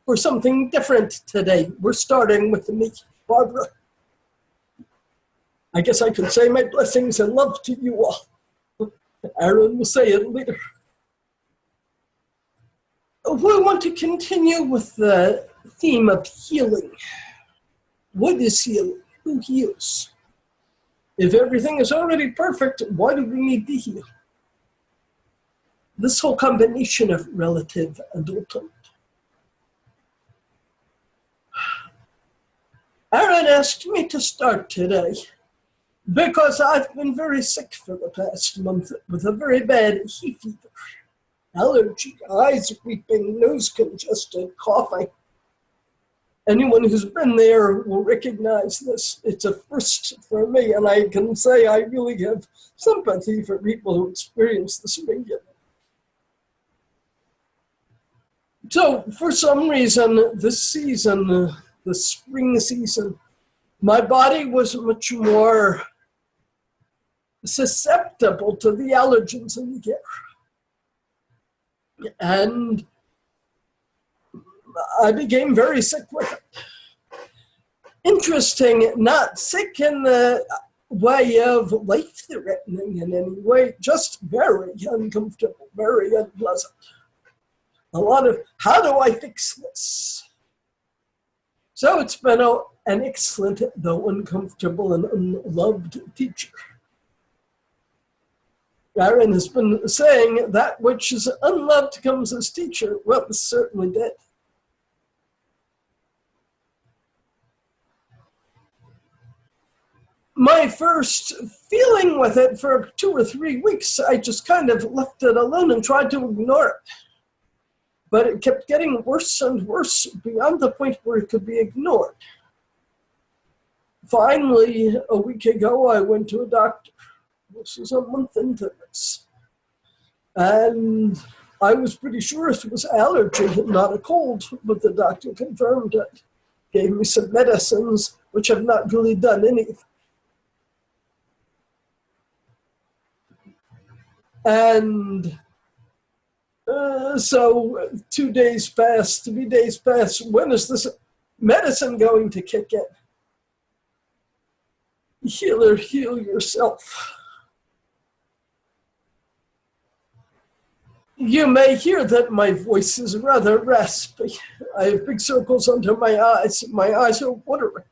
for something different today. We're starting with me, Barbara. I guess I could say my blessings and love to you all. Aaron will say it later. We want to continue with the theme of healing. What is healing? Who heals? If everything is already perfect, why do we need to heal? This whole combination of relative and ultimate. Aaron asked me to start today because I've been very sick for the past month with a very bad hay fever, allergy, eyes weeping, nose congested, coughing. Anyone who's been there will recognize this. It's a first for me, and I can say I really have sympathy for people who experience this regularly. So, for some reason, this season, the spring season, my body was much more susceptible to the allergens in the air. And I became very sick with it. Interesting, not sick in the way of life-threatening in any way, just very uncomfortable, very unpleasant. A lot of, how do I fix this? So it's been an excellent, though uncomfortable and unloved teacher. Aaron has been saying that which is unloved comes as teacher. Well, it certainly did. My first feeling with it for 2 or 3 weeks, I just kind of left it alone and tried to ignore it. But it kept getting worse and worse beyond the point where it could be ignored. Finally, a week ago, I went to a doctor. This is a month into this. And I was pretty sure it was allergy, not a cold, but the doctor confirmed it. Gave me some medicines, which have not really done anything. And so 2 days passed, 3 days passed. When is this medicine going to kick in? Healer, heal yourself. You may hear that my voice is rather raspy. I have big circles under my eyes. My eyes are watering.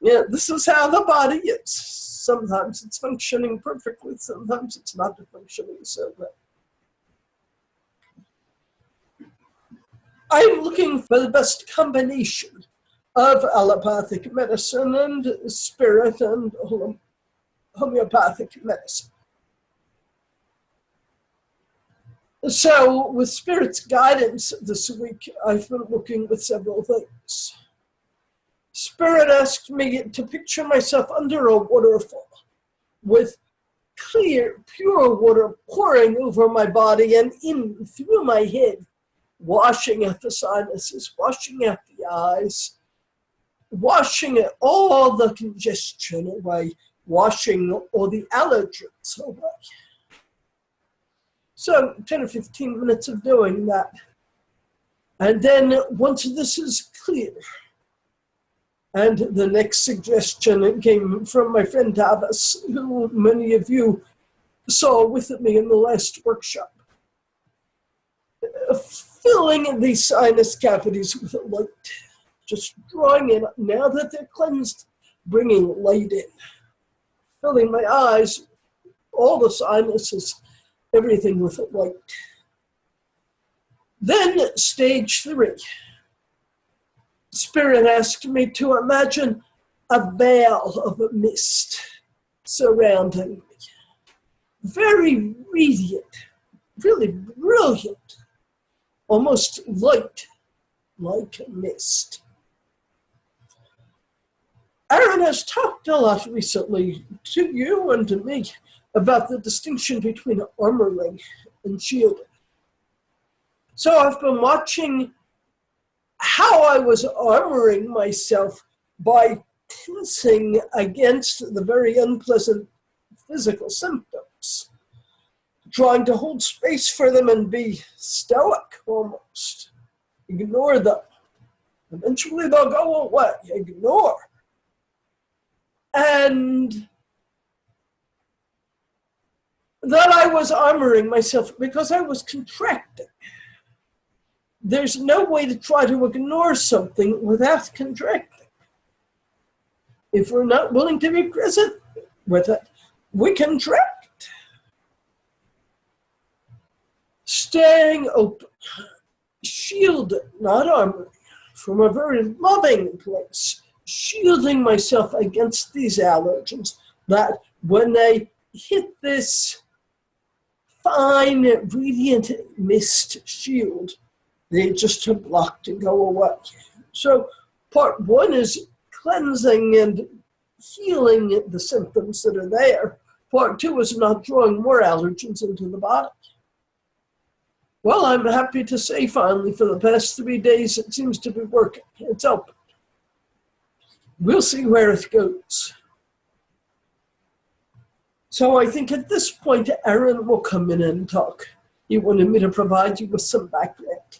Yeah, this is how the body is. Sometimes it's functioning perfectly. Sometimes it's not functioning so well. I'm looking for the best combination of allopathic medicine and spirit and homeopathic medicine. So with Spirit's guidance this week, I've been looking with several things. Spirit asked me to picture myself under a waterfall with clear, pure water pouring over my body and in through my head, washing out the sinuses, washing out the eyes, washing all the congestion away, washing all the allergens away. So 10 or 15 minutes of doing that. And then once this is clear, and the next suggestion came from my friend Tavis, who many of you saw with me in the last workshop. Filling these sinus cavities with light, just drawing in, now that they're cleansed, bringing light in. Filling my eyes, all the sinuses, everything with light. Then stage 3. Spirit asked me to imagine a veil of mist surrounding me. Very radiant, really brilliant, almost light, like mist. Aaron has talked a lot recently to you and to me about the distinction between armoring and shielding. So I've been watching how I was armoring myself by tensing against the very unpleasant physical symptoms, trying to hold space for them and be stoic almost, Ignore them. Eventually they'll go away. Ignore. And that I was armoring myself because I was contracting. There's no way to try to ignore something without contracting. If we're not willing to be present with it, we contract. Staying open, shielding, not armoring, from a very loving place, shielding myself against these allergens that when they hit this fine, radiant mist shield, they just are blocked and go away. So part one is cleansing and healing the symptoms that are there. Part two is not drawing more allergens into the body. Well, I'm happy to say finally for the past 3 days it seems to be working. It's open. We'll see where it goes. So I think at this point Aaron will come in and talk. He wanted me to provide you with some background.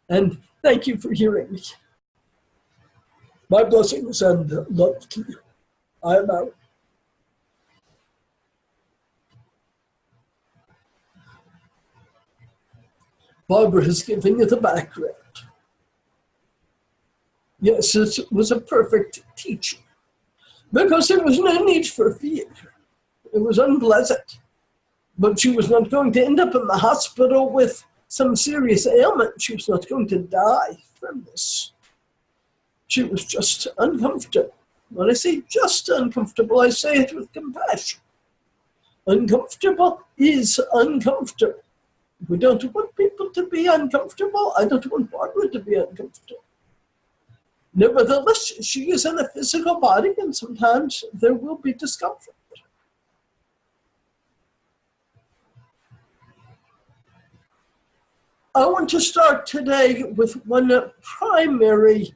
And thank you for hearing me. My blessings and love to you. I am out. Barbara has given you the background. Yes, it was a perfect teaching because there was no need for fear. It was unpleasant, but she was not going to end up in the hospital with some serious ailment. She was not going to die from this. She was just uncomfortable. When I say just uncomfortable, I say it with compassion. Uncomfortable is uncomfortable. We don't want people to be uncomfortable. I don't want Barbara to be uncomfortable. Nevertheless, she is in a physical body, and sometimes there will be discomfort. I want to start today with one primary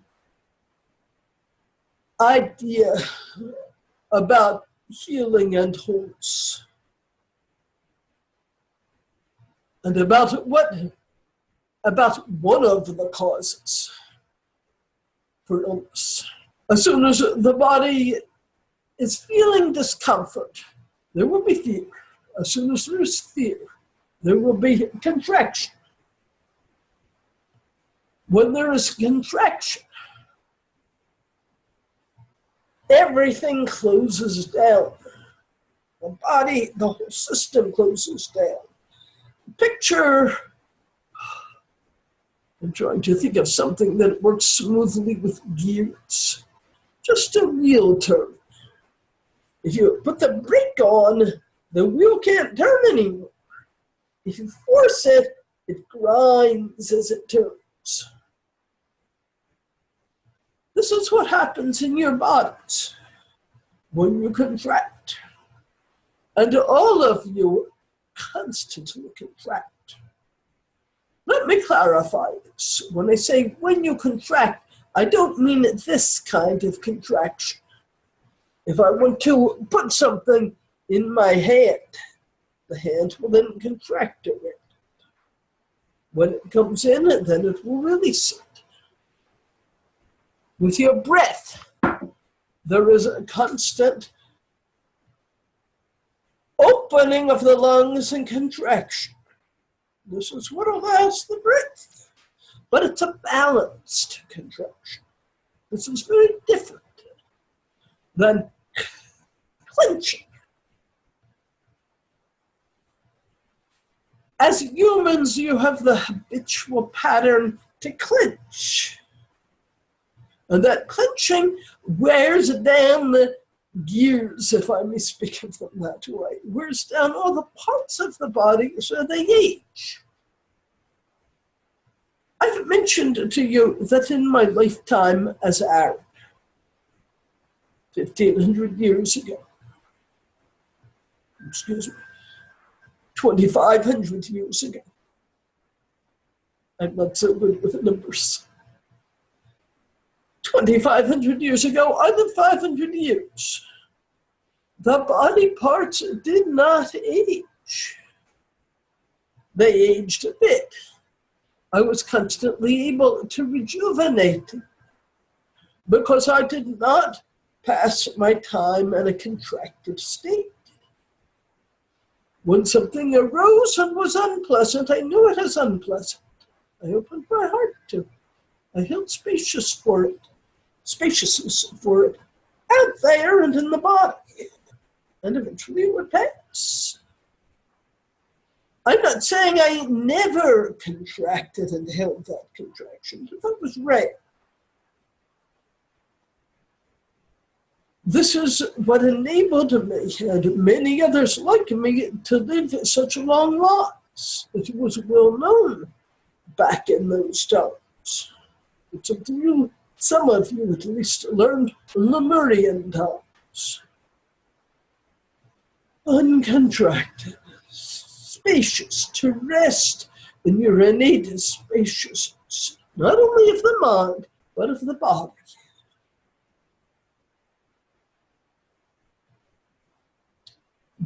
idea about healing and wholeness, and about one of the causes for illness. As soon as the body is feeling discomfort, there will be fear. As soon as there's fear, there will be contraction. When there is contraction, everything closes down. The body, the whole system closes down. Picture, I'm trying to think of something that works smoothly with gears. Just a wheel turn. If you put the brake on, the wheel can't turn anymore. If you force it, it grinds as it turns. This is what happens in your bodies when you contract. And all of you constantly contract. Let me clarify this. When I say when you contract, I don't mean this kind of contraction. If I want to put something in my hand, the hand will then contract around it. When it comes in, then it will release it. With your breath, there is a constant opening of the lungs and contraction. This is what allows the breath. But it's a balanced contraction. This is very different than clenching. As humans, you have the habitual pattern to clench. And that clenching wears down the gears, if I may speak of them that way, wears down all the parts of the body so they age. I've mentioned to you that in my lifetime as Arab, 1,500 years ago, 2,500 years ago, I'm not so good with numbers. 2,500 years ago, other 500 years, the body parts did not age. They aged a bit. I was constantly able to rejuvenate because I did not pass my time in a contracted state. When something arose and was unpleasant, I knew it as unpleasant. I opened my heart to it. I held spaciousness for it, out there and in the body. And eventually it would pass. I'm not saying I never contracted and held that contraction. That was rare. This is what enabled me and many others like me to live such long lives. It was well known back in those times. It's something some of you at least learned in Lemurian times. Uncontracted, spacious, to rest in your innate spaciousness, not only of the mind, but of the body.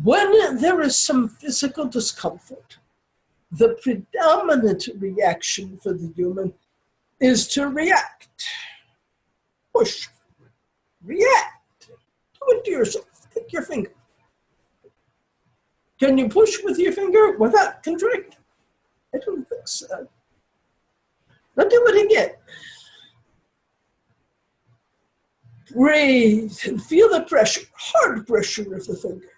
When there is some physical discomfort, the predominant reaction for the human is to react. Push. React. Do it to yourself. Take your finger. Can you push with your finger without contracting? I don't think so. Now do it again. Breathe and feel the pressure, hard pressure of the finger.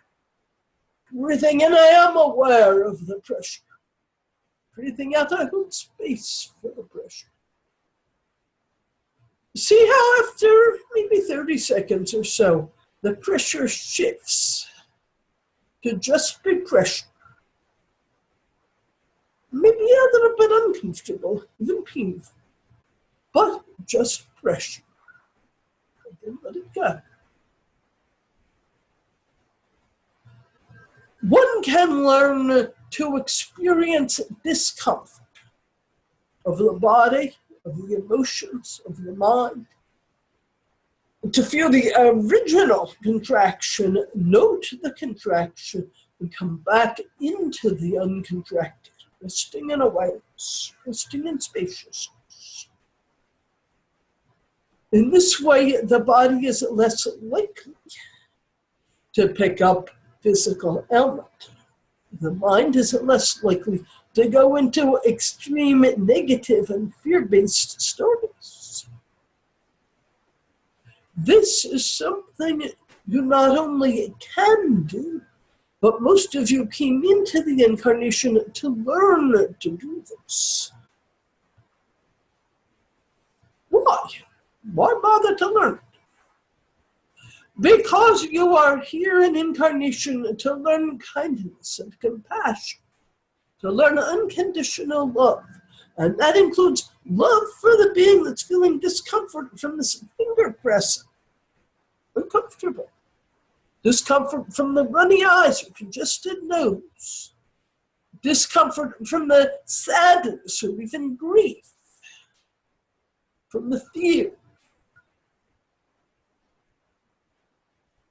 Breathing in, I am aware of the pressure. Breathing out, I hold space for the pressure. See how after maybe 30 seconds or so, the pressure shifts to just be pressure. Maybe a little bit uncomfortable, even painful, but just pressure. And then let it go. One can learn to experience discomfort of the body, of the emotions, of the mind. To feel the original contraction, note the contraction, and come back into the uncontracted, resting in awareness, resting in spaciousness. In this way, the body is less likely to pick up physical ailment. The mind is less likely to go into extreme negative and fear-based stories. This is something you not only can do, but most of you came into the incarnation to learn to do this. Why? Why bother to learn? Because you are here in incarnation to learn kindness and compassion, to learn unconditional love. And that includes love for the being that's feeling discomfort from this finger pressing. Uncomfortable. Discomfort from the runny eyes or congested nose. Discomfort from the sadness or even grief. From the fear.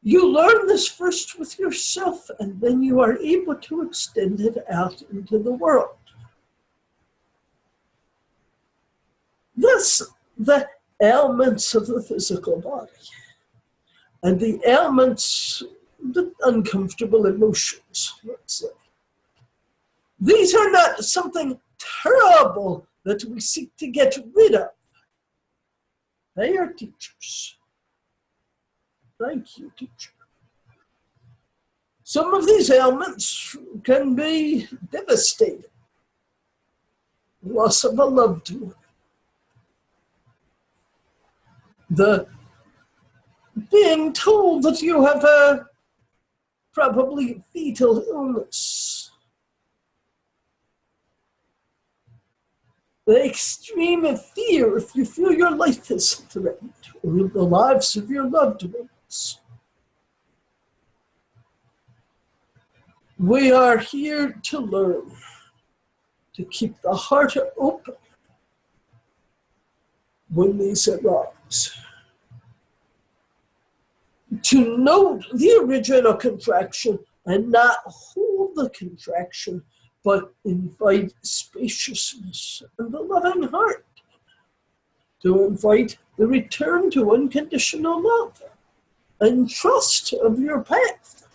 You learn this first with yourself, and then you are able to extend it out into the world. Thus, the ailments of the physical body and the ailments, the uncomfortable emotions, let's say. These are not something terrible that we seek to get rid of. They are teachers. Thank you, teacher. Some of these ailments can be devastating. Loss of a loved one. The being told that you have a probably fatal illness. The extreme of fear if you feel your life is threatened, or the lives of your loved ones. We are here to learn to keep the heart open when these arise. To note the original contraction and not hold the contraction but invite spaciousness and a loving heart. To invite the return to unconditional love and trust of your path.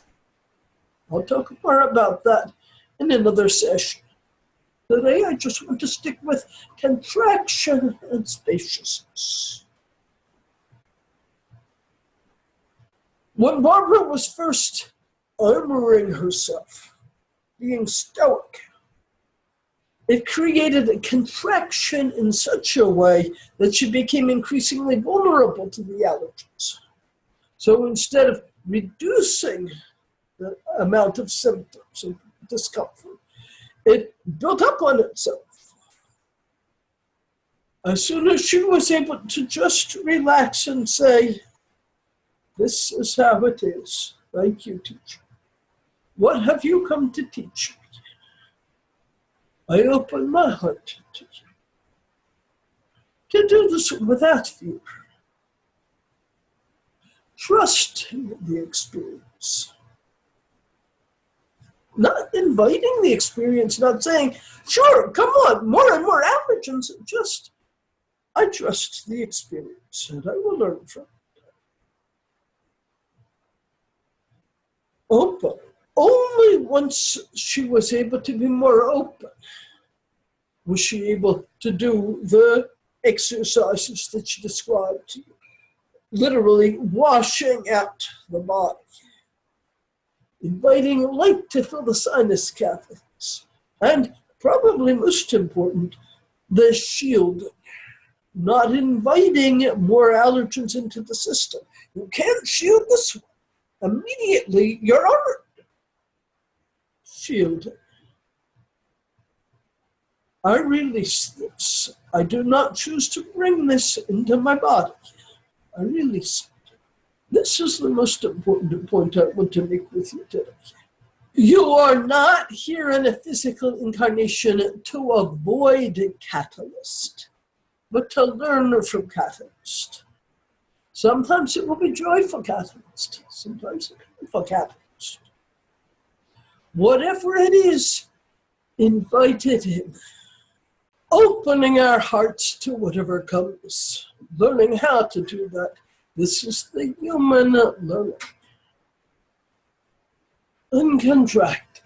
I'll talk more about that in another session. Today, I just want to stick with contraction and spaciousness. When Barbara was first armoring herself, being stoic, it created a contraction in such a way that she became increasingly vulnerable to the allergens. So instead of reducing the amount of symptoms and discomfort, it built up on itself. As soon as she was able to just relax and say, this is how it is. Thank you, teacher. What have you come to teach me? I open my heart to you. To do this without fear. Trust the experience. Not inviting the experience, not saying, sure, come on, more and more allergens. Just, I trust the experience and I will learn from it. Open. Only once she was able to be more open was she able to do the exercises that she described to you. Literally washing out the body. Inviting light to fill the sinus cavities. And probably most important, the shield. Not inviting more allergens into the system. You can't shield this one. Immediately, you're armored. Shield. I release this. I do not choose to bring this into my body. I release it. This is the most important point I want to make with you today. You are not here in a physical incarnation to avoid catalyst, but to learn from catalyst. Sometimes it will be joyful catalyst. Sometimes it will be painful catalyst. Whatever it is, invite it in. Opening our hearts to whatever comes. Learning how to do that. This is the human learning. Uncontracted.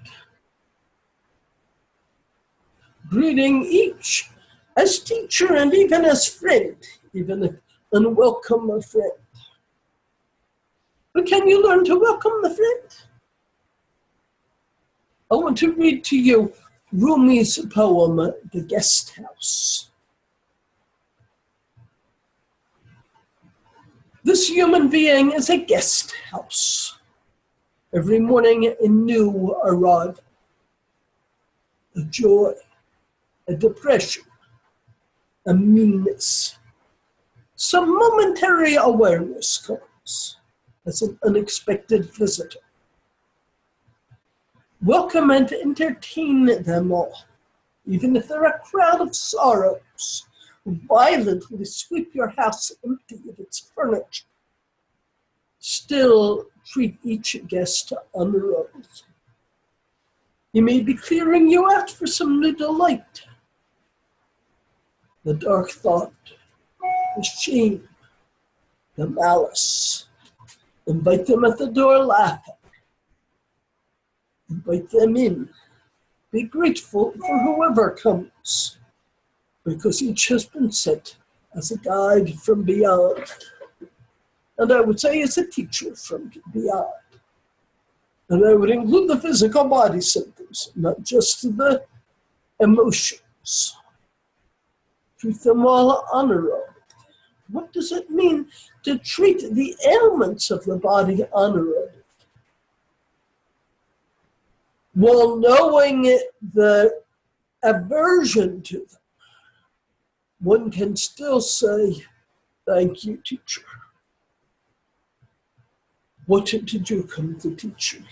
Greeting each as teacher and even as friend, even if unwelcome a friend. But can you learn to welcome the friend? I want to read to you Rumi's poem, The Guest House. This human being is a guest house. Every morning a new arrival. A joy, a depression, a meanness. Some momentary awareness comes as an unexpected visitor. Welcome and entertain them all, even if they're a crowd of sorrows who violently sweep your house empty of its furniture. Still treat each guest on their own. He may be clearing you out for some new delight. The dark thought, the shame, the malice. Invite them at the door laughing. Invite them in. Be grateful for whoever comes, because each has been sent as a guide from beyond. And I would say as a teacher from beyond. And I would include the physical body symptoms, not just the emotions. Treat them all honorably. What does it mean to treat the ailments of the body honorably? While knowing the aversion to them, one can still say, thank you, teacher. What did you come to teach me?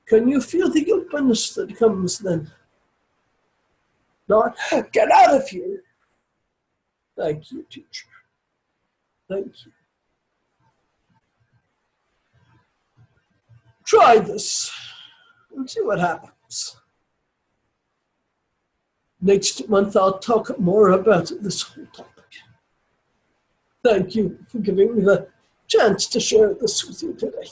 Can you feel the openness that comes then? Not, get out of here. Thank you, teacher. Thank you. Try this and see what happens. things. Next month, I'll talk more about this whole topic. Thank you for giving me the chance to share this with you today.